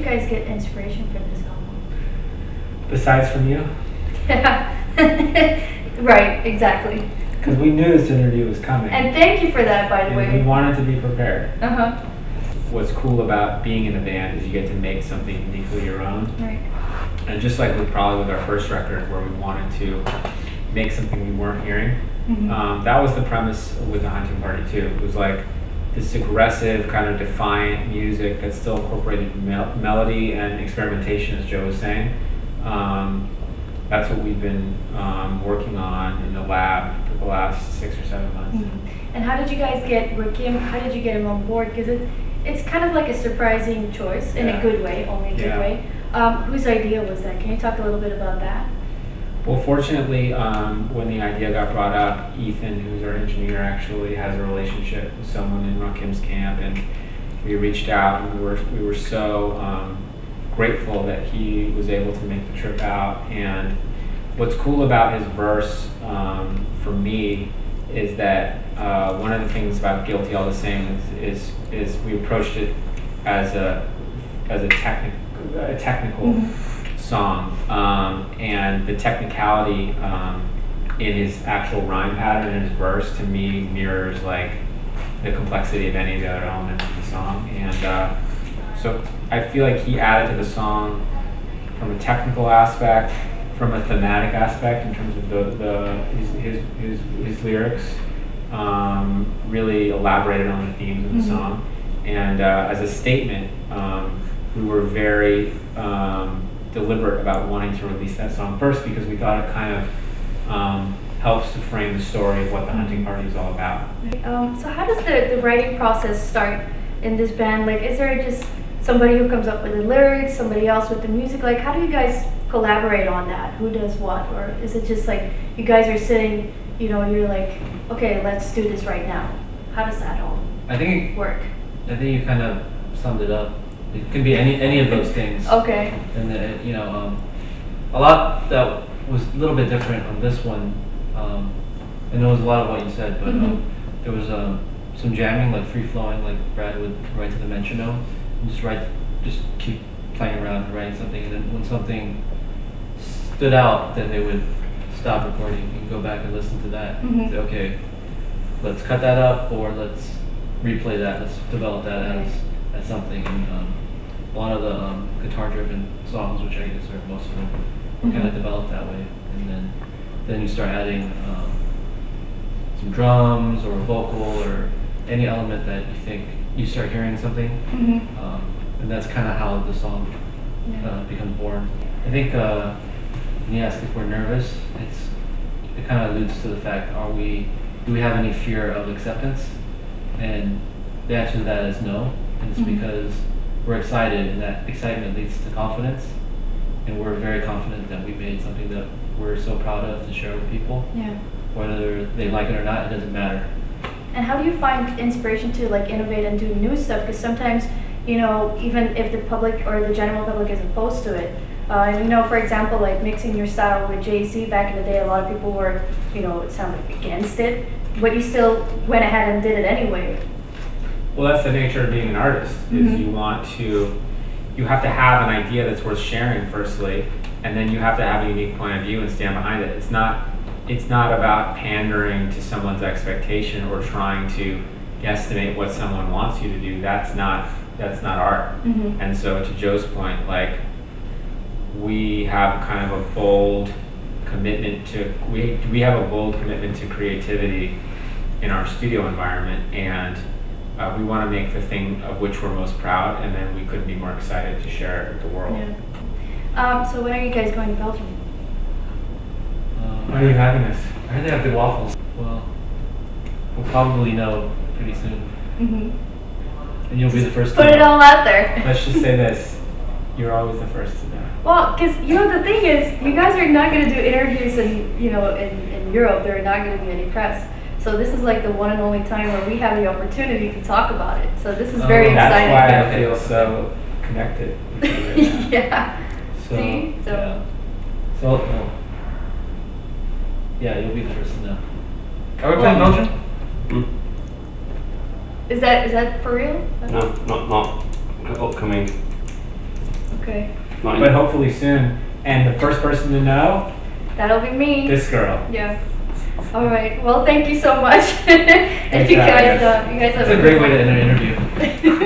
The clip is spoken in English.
guys get inspiration for this album? Besides from you? Yeah. Right, exactly. Because we knew this interview was coming. And thank you for that, by the way. We wanted to be prepared. Uh-huh. What's cool about being in a band is you get to make something uniquely your own. Right. And just like with our first record, where we wanted to make something we weren't hearing, that was the premise with the Hunting Party too. It was like this aggressive, kind of defiant music that still incorporated melody and experimentation, as Joe was saying. That's what we've been working on in the lab for the last 6 or 7 months. And how did you guys get Kim? How did you get him on board? Because it's kind of like a surprising choice in a good way, only a good way. Whose idea was that? Can you talk a little bit about that? Well, fortunately, when the idea got brought up, Ethan, who's our engineer, actually has a relationship with someone in Kim's camp, and we reached out, and we were so grateful that he was able to make the trip out. And what's cool about his verse for me is that one of the things about Guilty All the Same is we approached it as a technical song, and the technicality in his actual rhyme pattern and his verse to me mirrors like the complexity of any of the other elements of the song. And so I feel like he added to the song from a technical aspect, from a thematic aspect in terms of his lyrics, really elaborated on the themes of the song. And as a statement, we were very deliberate about wanting to release that song first because we thought it kind of helps to frame the story of what the Hunting Party is all about. So how does the writing process start in this band? Like, is there just somebody who comes up with the lyrics, somebody else with the music? Like, how do you guys collaborate on that? Who does what? Or is it just like you guys are sitting, you're like, okay, let's do this right now? How does that all work? I think you kind of summed it up. It can be any of those things. Okay. And a lot that was a little bit different on this one, and there was a lot of what you said, but there was some jamming, like free flowing, like Brad would write to the metronome, and just keep playing around and writing something, and then when something stood out, then they would stop recording and go back and listen to that. And say, okay, let's cut that up, or let's replay that. Let's develop that as something. And a lot of the guitar-driven songs, which I guess are most of them, were kind of developed that way. And then you start adding some drums or a vocal or any element that you think you start hearing something, and that's kind of how the song becomes born. I think when you ask if we're nervous, it kind of alludes to the fact: do we have any fear of acceptance? And the answer to that is no. And it's because we're excited, and that excitement leads to confidence, and we're very confident that we made something that we're so proud of to share with people. Yeah. Whether they like it or not, it doesn't matter. And how do you find inspiration to like innovate and do new stuff? Because sometimes, even if the public or the general public is opposed to it, for example, like mixing your style with Jay-Z back in the day, a lot of people were, it sounded like against it, but you still went ahead and did it anyway. Well, that's the nature of being an artist, is you have to have an idea that's worth sharing firstly, and then you have to have a unique point of view and stand behind it. It's not about pandering to someone's expectation or trying to guesstimate what someone wants you to do. That's not art. And so to Joe's point, like, we have kind of a bold commitment to creativity in our studio environment, and we want to make the thing of which we're most proud, and then we couldn't be more excited to share it with the world. So when are you guys going to Belgium? When are you having us? I heard they have good waffles. Well, we'll probably know pretty soon. And you'll be the first to know. Put it all out there. Let's just say this: you're always the first to know. Well, because the thing is, you guys are not going to do interviews in Europe. There are not going to be any press. So this is like the one and only time where we have the opportunity to talk about it. So this is very exciting. That's why I feel so connected. Yeah. So, see? Yeah, you'll be the first to know. Are we playing Belgium? Is that for real? No, not upcoming. Okay. Fine. but hopefully soon. And the first person to know, That'll be me. this girl. Yeah. All right. Well, thank you so much. And you job, guys, guys. you guys have That's a great way to end an interview.